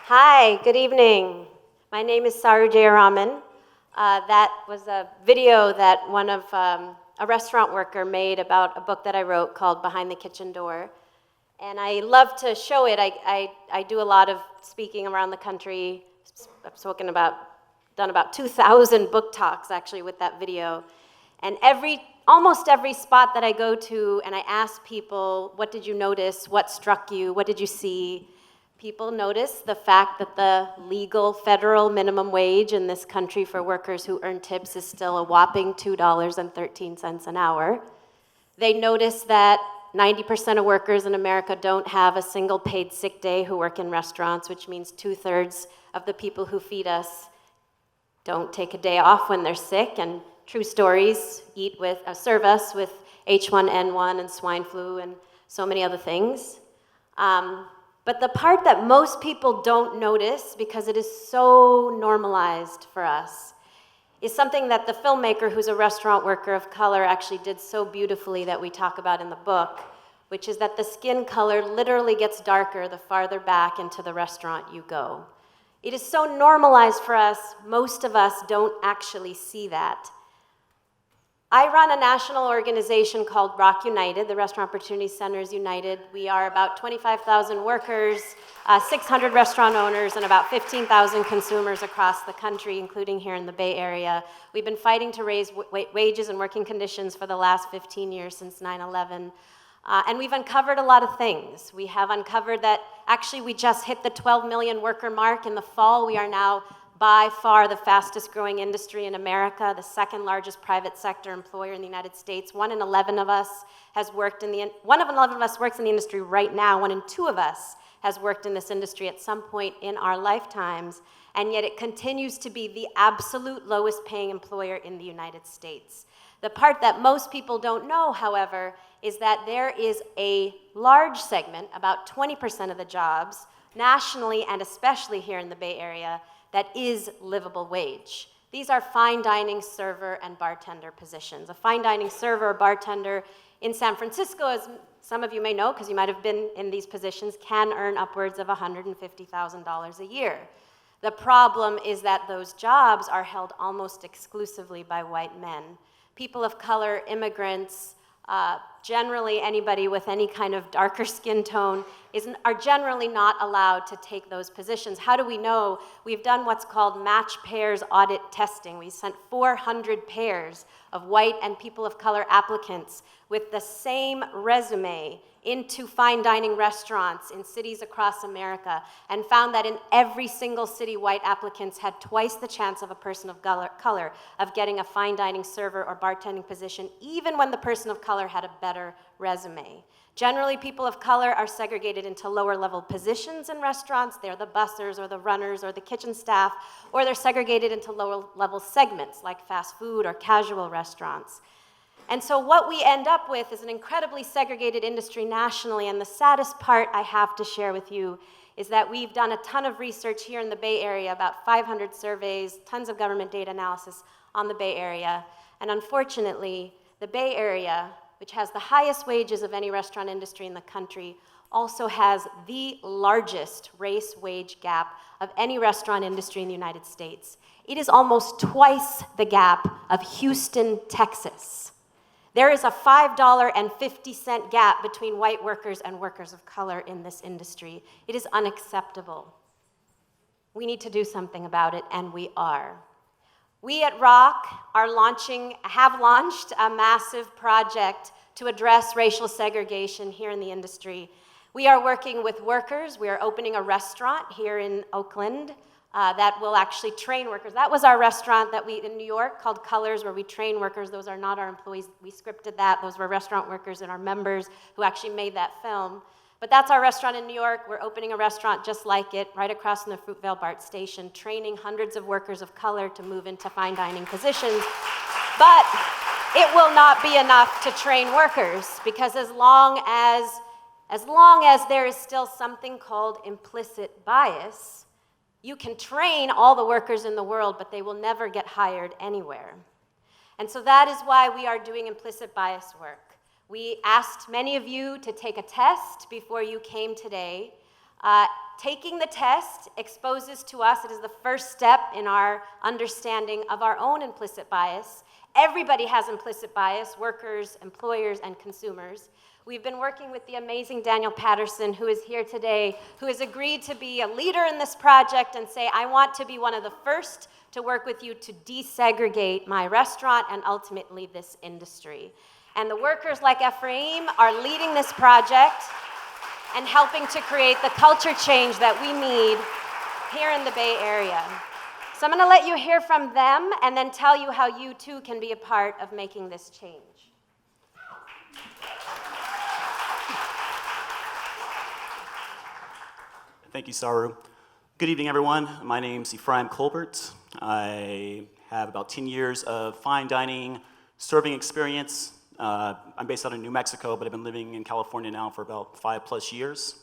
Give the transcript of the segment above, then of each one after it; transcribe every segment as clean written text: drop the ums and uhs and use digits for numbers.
Hi, good evening. My name is Saru Jayaraman. That was a video that a restaurant worker made about a book that I wrote called Behind the Kitchen Door. And I love to show it. I do a lot of speaking around the country. I've done about 2,000 book talks actually with that video. And almost every spot that I go to and I ask people, what did you notice? What struck you? What did you see? People notice the fact that the legal federal minimum wage in this country for workers who earn tips is still a whopping $2.13 an hour. They notice that 90% of workers in America don't have a single paid sick day who work in restaurants, which means 2/3 of the people who feed us don't take a day off when they're sick, and true stories, serve us with H1N1 and swine flu and so many other things. But the part that most people don't notice, because it is so normalized for us, is something that the filmmaker, who's a restaurant worker of color, actually did so beautifully that we talk about in the book, which is that the skin color literally gets darker the farther back into the restaurant you go. It is so normalized for us, most of us don't actually see that. I run a national organization called ROC United, the Restaurant Opportunity Centers United. We are about 25,000 workers, 600 restaurant owners, and about 15,000 consumers across the country, including here in the Bay Area. We've been fighting to raise wages and working conditions for the last 15 years since 9/11. And we've uncovered a lot of things. We have uncovered that actually we just hit the 12 million worker mark in the fall. We are now by far the fastest growing industry in America, the second largest private sector employer in the United States. One in 11 of us works in the industry right now. 1 in 2 of us has worked in this industry at some point in our lifetimes, and yet it continues to be the absolute lowest paying employer in the United States. The part that most people don't know, however, is that there is a large segment, about 20% of the jobs, nationally and especially here in the Bay Area, that is livable wage. These are fine dining server and bartender positions. A fine dining server or bartender in San Francisco, as some of you may know, because you might have been in these positions, can earn upwards of $150,000 a year. The problem is that those jobs are held almost exclusively by white men. People of color, immigrants, generally anybody with any kind of darker skin tone are generally not allowed to take those positions. How do we know? We've done what's called match pairs audit testing. We sent 400 pairs of white and people of color applicants with the same resume into fine dining restaurants in cities across America, and found that in every single city, white applicants had twice the chance of a person of color of getting a fine dining server or bartending position, even when the person of color had a better resume. Generally, people of color are segregated into lower level positions in restaurants. They're the bussers or the runners or the kitchen staff, or they're segregated into lower level segments like fast food or casual restaurants. And so what we end up with is an incredibly segregated industry nationally, and the saddest part I have to share with you is that we've done a ton of research here in the Bay Area, about 500 surveys, tons of government data analysis on the Bay Area, and unfortunately, the Bay Area, which has the highest wages of any restaurant industry in the country, also has the largest race wage gap of any restaurant industry in the United States. It is almost twice the gap of Houston, Texas. There is a $5.50 gap between white workers and workers of color in this industry. It is unacceptable. We need to do something about it, and we are. We at ROC have launched a massive project to address racial segregation here in the industry. We are working with workers. We are opening a restaurant here in Oakland that will actually train workers. That was our restaurant in New York called Colors, where we train workers. Those are not our employees. We scripted that. Those were restaurant workers and our members who actually made that film. But that's our restaurant in New York. We're opening a restaurant just like it right across from the Fruitvale BART station, training hundreds of workers of color to move into fine dining positions. But it will not be enough to train workers, because as long as there is still something called implicit bias, you can train all the workers in the world, but they will never get hired anywhere. And so that is why we are doing implicit bias work. We asked many of you to take a test before you came today. Taking the test exposes to us, it is the first step in our understanding of our own implicit bias. Everybody has implicit bias, workers, employers, and consumers. We've been working with the amazing Daniel Patterson, who is here today, who has agreed to be a leader in this project and say, I want to be one of the first to work with you to desegregate my restaurant and ultimately this industry. And the workers like Ephraim are leading this project and helping to create the culture change that we need here in the Bay Area. So I'm going to let you hear from them and then tell you how you too can be a part of making this change. Thank you, Saru. Good evening, everyone. My name's Ephraim Colbert. I have about 10 years of fine dining serving experience. I'm based out of New Mexico, but I've been living in California now for about 5+ years.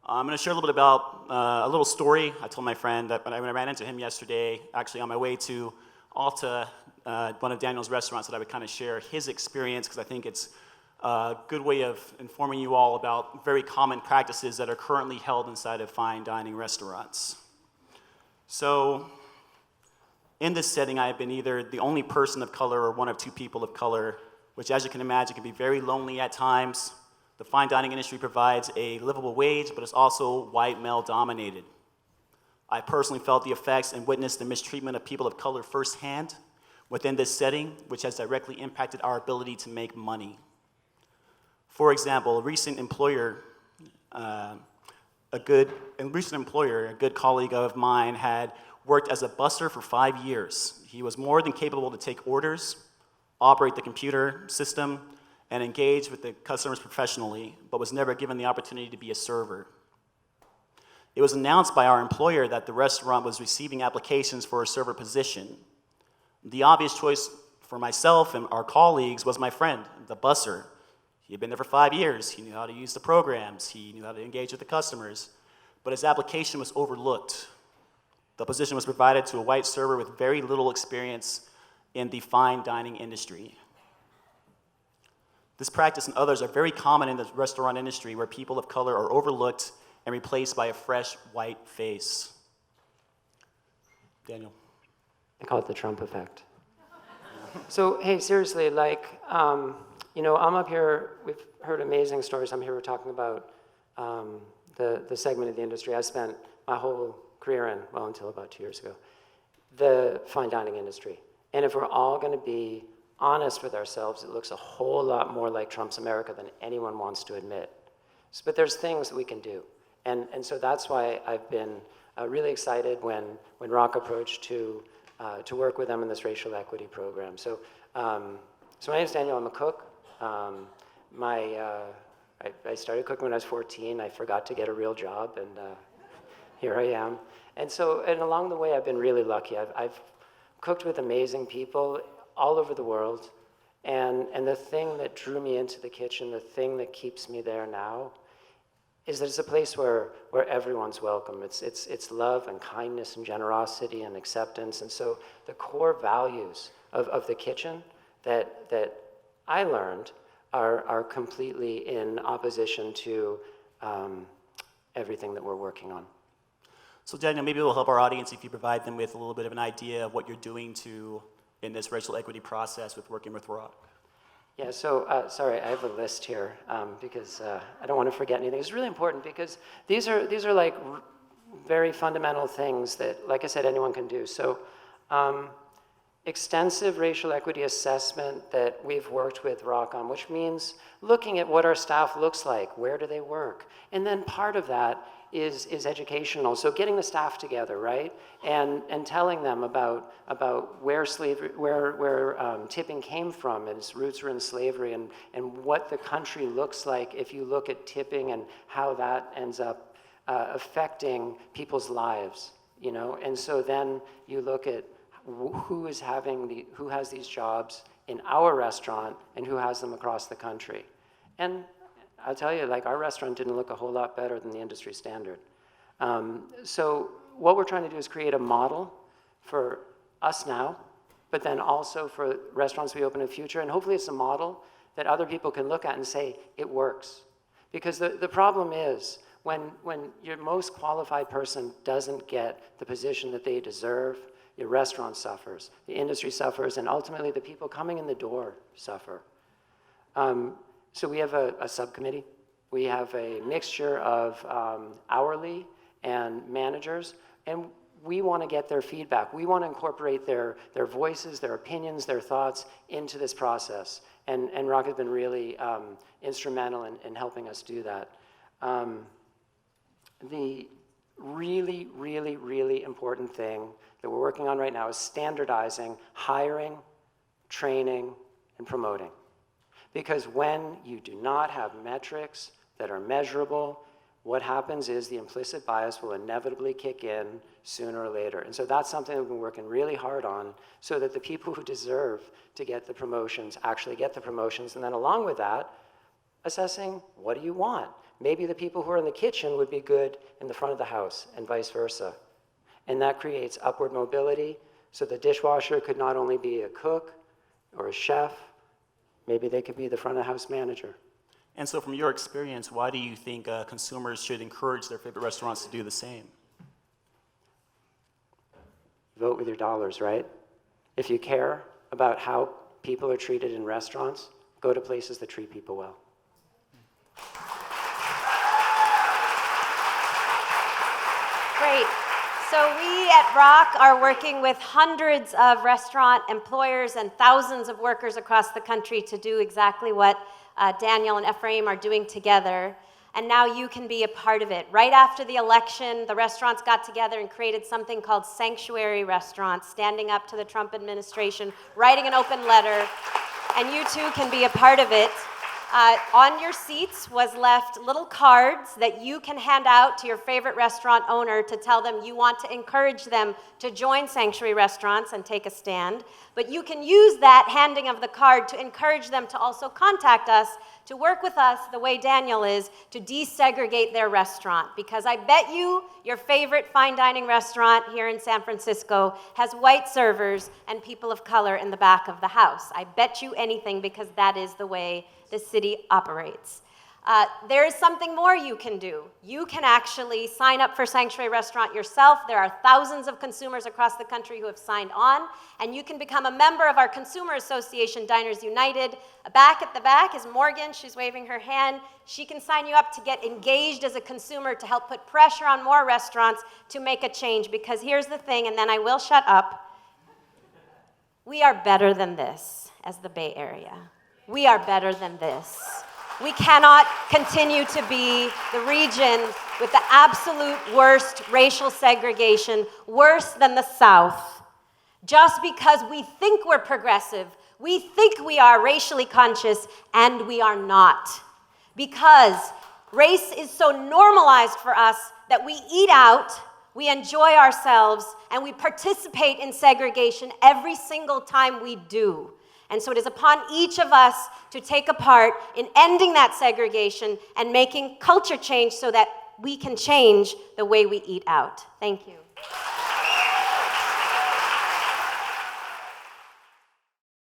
I'm going to share a little bit about a little story. I told my friend that when I ran into him yesterday, actually on my way to Alta, one of Daniel's restaurants, that I would kind of share his experience, because I think it's a good way of informing you all about very common practices that are currently held inside of fine dining restaurants. So, in this setting, I have been either the only person of color or one of two people of color, which, as you can imagine, can be very lonely at times. The fine dining industry provides a livable wage, but it's also white male-dominated. I personally felt the effects and witnessed the mistreatment of people of color firsthand within this setting, which has directly impacted our ability to make money. For example, a recent employer, a good colleague of mine, had worked as a busser for 5 years. He was more than capable to take orders, operate the computer system, and engage with the customers professionally, but was never given the opportunity to be a server. It was announced by our employer that the restaurant was receiving applications for a server position. The obvious choice for myself and our colleagues was my friend, the busser. He had been there for 5 years. He knew how to use the programs. He knew how to engage with the customers. But his application was overlooked. The position was provided to a white server with very little experience in the fine dining industry. This practice and others are very common in the restaurant industry, where people of color are overlooked and replaced by a fresh white face. Daniel. I call it the Trump effect. So, hey, seriously, I'm up here, we've heard amazing stories. I'm here, we're talking about the segment of the industry I spent my whole career in, well, until about 2 years ago, the fine dining industry. And if we're all going to be honest with ourselves, it looks a whole lot more like Trump's America than anyone wants to admit. But there's things that we can do. And so that's why I've been really excited when Rock approached to work with them in this racial equity program. So my name's Daniel, I'm a cook. I started cooking when I was 14. I forgot to get a real job, and here I am. And along the way, I've been really lucky. I've cooked with amazing people all over the world, and the thing that drew me into the kitchen, the thing that keeps me there now, is that it's a place where everyone's welcome. It's love and kindness and generosity and acceptance. And so the core values of the kitchen that I learned are completely in opposition to everything that we're working on. So Daniel, maybe it will help our audience if you provide them with a little bit of an idea of what you're doing in this racial equity process with working with Rock. Yeah, so, sorry, I have a list here because I don't want to forget anything. It's really important because these are like very fundamental things that, like I said, anyone can do. So, extensive racial equity assessment that we've worked with Rock on, which means looking at what our staff looks like, where do they work, and then part of that is educational. So getting the staff together, right, and telling them about where slavery, where tipping came from, and its roots were in slavery, and what the country looks like if you look at tipping and how that ends up affecting people's lives, you know. And so then you look at who has these jobs in our restaurant and who has them across the country. And I'll tell you, like, our restaurant didn't look a whole lot better than the industry standard. So what we're trying to do is create a model for us now, but then also for restaurants we open in the future. And hopefully it's a model that other people can look at and say, it works. Because the problem is, when your most qualified person doesn't get the position that they deserve, your restaurant suffers, the industry suffers, and ultimately the people coming in the door suffer. So we have a subcommittee. We have a mixture of hourly and managers, and we want to get their feedback. We want to incorporate their voices, their opinions, their thoughts into this process. And Rock has been really instrumental in helping us do that. The really, really, really important thing that we're working on right now is standardizing hiring, training, and promoting. Because when you do not have metrics that are measurable, what happens is the implicit bias will inevitably kick in sooner or later. And so that's something that we've been working really hard on so that the people who deserve to get the promotions actually get the promotions. And then along with that, assessing what do you want? Maybe the people who are in the kitchen would be good in the front of the house and vice versa. And that creates upward mobility. So the dishwasher could not only be a cook or a chef, maybe they could be the front of the house manager. And so from your experience, why do you think consumers should encourage their favorite restaurants to do the same? Vote with your dollars, right? If you care about how people are treated in restaurants, go to places that treat people well. Great. So we at Rock are working with hundreds of restaurant employers and thousands of workers across the country to do exactly what Daniel and Ephraim are doing together. And now you can be a part of it. Right after the election, the restaurants got together and created something called sanctuary restaurants, standing up to the Trump administration, writing an open letter, and you too can be a part of it. On your seats was left little cards that you can hand out to your favorite restaurant owner to tell them you want to encourage them to join sanctuary restaurants and take a stand. But you can use that handing of the card to encourage them to also contact us, to work with us the way Daniel is, to desegregate their restaurant. Because I bet you your favorite fine dining restaurant here in San Francisco has white servers and people of color in the back of the house. I bet you anything, because that is the way the city operates. There is something more you can do. You can actually sign up for Sanctuary Restaurant yourself. There are thousands of consumers across the country who have signed on, and you can become a member of our Consumer Association, Diners United. Back at the back is Morgan. She's waving her hand. She can sign you up to get engaged as a consumer, to help put pressure on more restaurants to make a change. Because here's the thing, and then I will shut up. We are better than this as the Bay Area. We are better than this. We cannot continue to be the region with the absolute worst racial segregation, worse than the South, just because we think we're progressive, we think we are racially conscious, and we are not. Because race is so normalized for us that we eat out, we enjoy ourselves, and we participate in segregation every single time we do. And so it is upon each of us to take a part in ending that segregation and making culture change so that we can change the way we eat out. Thank you.